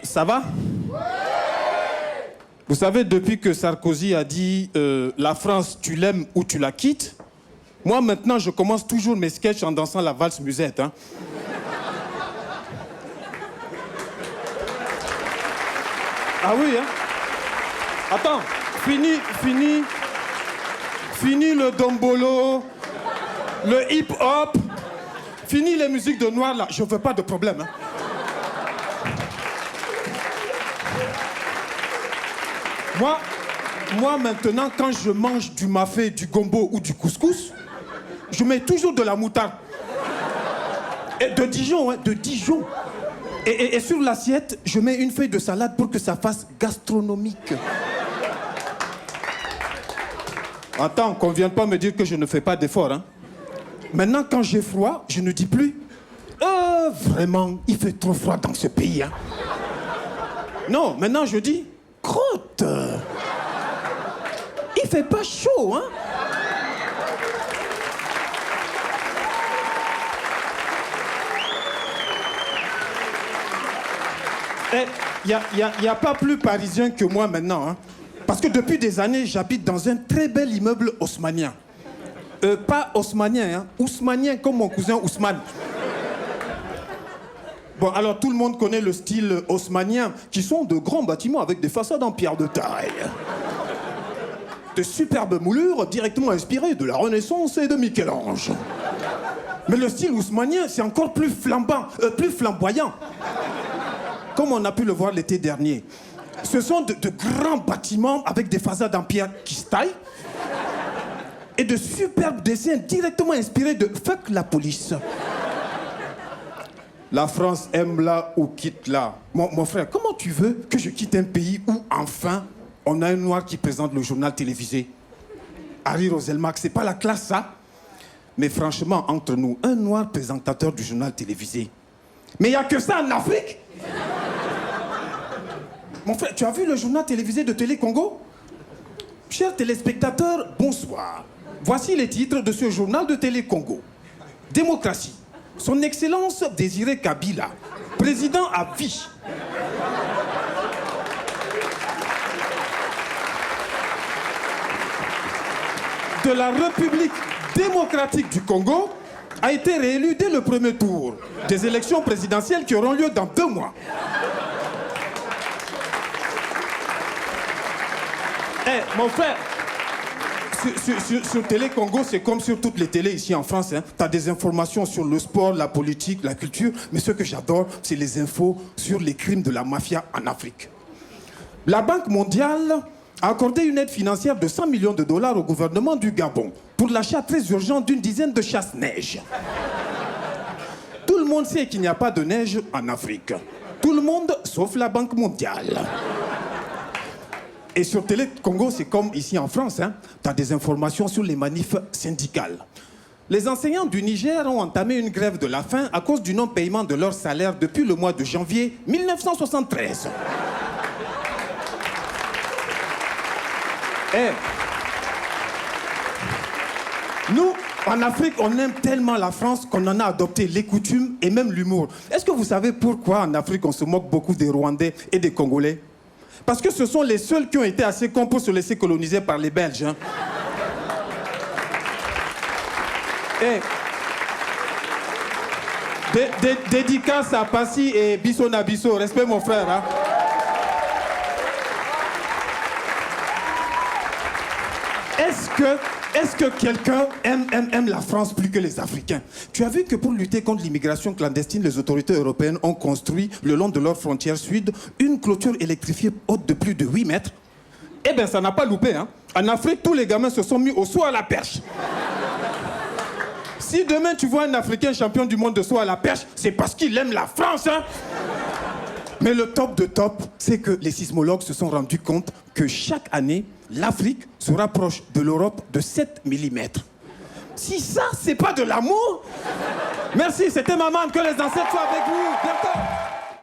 Ça va? Vous savez, depuis que Sarkozy a dit la France, tu l'aimes ou tu la quittes, moi maintenant je commence toujours mes sketchs en dansant la valse musette. Hein. Ah oui, hein? Attends, fini le dombolo, le hip-hop, fini les musiques de noir là, je veux pas de problème. Hein. Moi, maintenant, quand je mange du mafé, du gombo ou du couscous, je mets toujours de la moutarde. Et de Dijon, hein, de Dijon. Et sur l'assiette, je mets une feuille de salade pour que ça fasse gastronomique. Attends, qu'on ne vienne pas me dire que je ne fais pas d'effort. Hein. Maintenant, quand j'ai froid, je ne dis plus vraiment, il fait trop froid dans ce pays. Hein. Non, maintenant je dis crotte. Il fait pas chaud, hein. Il n'y a pas plus parisien que moi maintenant. Hein. Parce que depuis des années, j'habite dans un très bel immeuble haussmannien. Pas haussmannien, hein. Ousmanien, comme mon cousin Ousmane. Bon, alors tout le monde connaît le style haussmannien, qui sont de grands bâtiments avec des façades en pierre de taille. De superbes moulures directement inspirées de la Renaissance et de Michel-Ange. Mais le style haussmannien, c'est encore plus flambant, plus flamboyant. Comme on a pu le voir l'été dernier. Ce sont de grands bâtiments avec des façades en pierre qui se taillent et de superbes dessins directement inspirés de Fuck la police. La France aime là ou quitte là. Mon frère, comment tu veux que je quitte un pays où enfin on a un noir qui présente le journal télévisé? Harry Roselmack, c'est pas la classe ça? Mais franchement, entre nous, un noir présentateur du journal télévisé. Mais il n'y a que ça en Afrique? Mon frère, tu as vu le journal télévisé de Télé Congo? Chers téléspectateurs, bonsoir. Voici les titres de ce journal de Télé Congo. Démocratie. Son Excellence Désiré Kabila, président à vie. De la République démocratique du Congo a été réélu dès le premier tour des élections présidentielles qui auront lieu dans 2 mois. Mon frère, sur Télé Congo, c'est comme sur toutes les télés ici en France. Hein. Tu as des informations sur le sport, la politique, la culture. Mais ce que j'adore, c'est les infos sur les crimes de la mafia en Afrique. La Banque mondiale a accordé une aide financière de 100 millions de dollars au gouvernement du Gabon pour l'achat très urgent d'une dizaine de chasse-neige. Tout le monde sait qu'il n'y a pas de neige en Afrique. Tout le monde, sauf la Banque mondiale. Et sur Télé Congo, c'est comme ici en France, hein, tu as des informations sur les manifs syndicales. Les enseignants du Niger ont entamé une grève de la faim à cause du non-paiement de leur salaire depuis le mois de janvier 1973. Nous, en Afrique, on aime tellement la France qu'on en a adopté les coutumes et même l'humour. Est-ce que vous savez pourquoi en Afrique on se moque beaucoup des Rwandais et des Congolais? Parce que ce sont les seuls qui ont été assez cons pour se laisser coloniser par les Belges. Hein. Dédicace à Passy et Bisso Nabisso. Respect mon frère. Hein. Est-ce que quelqu'un aime la France plus que les Africains? Tu as vu que pour lutter contre l'immigration clandestine, les autorités européennes ont construit, le long de leur frontière sud, une clôture électrifiée haute de plus de 8 mètres. Eh bien, ça n'a pas loupé. Hein. En Afrique, tous les gamins se sont mis au saut à la perche. Si demain tu vois un Africain champion du monde de saut à la perche, c'est parce qu'il aime la France. Hein. Mais le top de top, c'est que les sismologues se sont rendus compte que chaque année, l'Afrique se rapproche de l'Europe de 7 mm. Si ça, c'est pas de l'amour. Merci, c'était maman, que les ancêtres soient avec vous. Bientôt.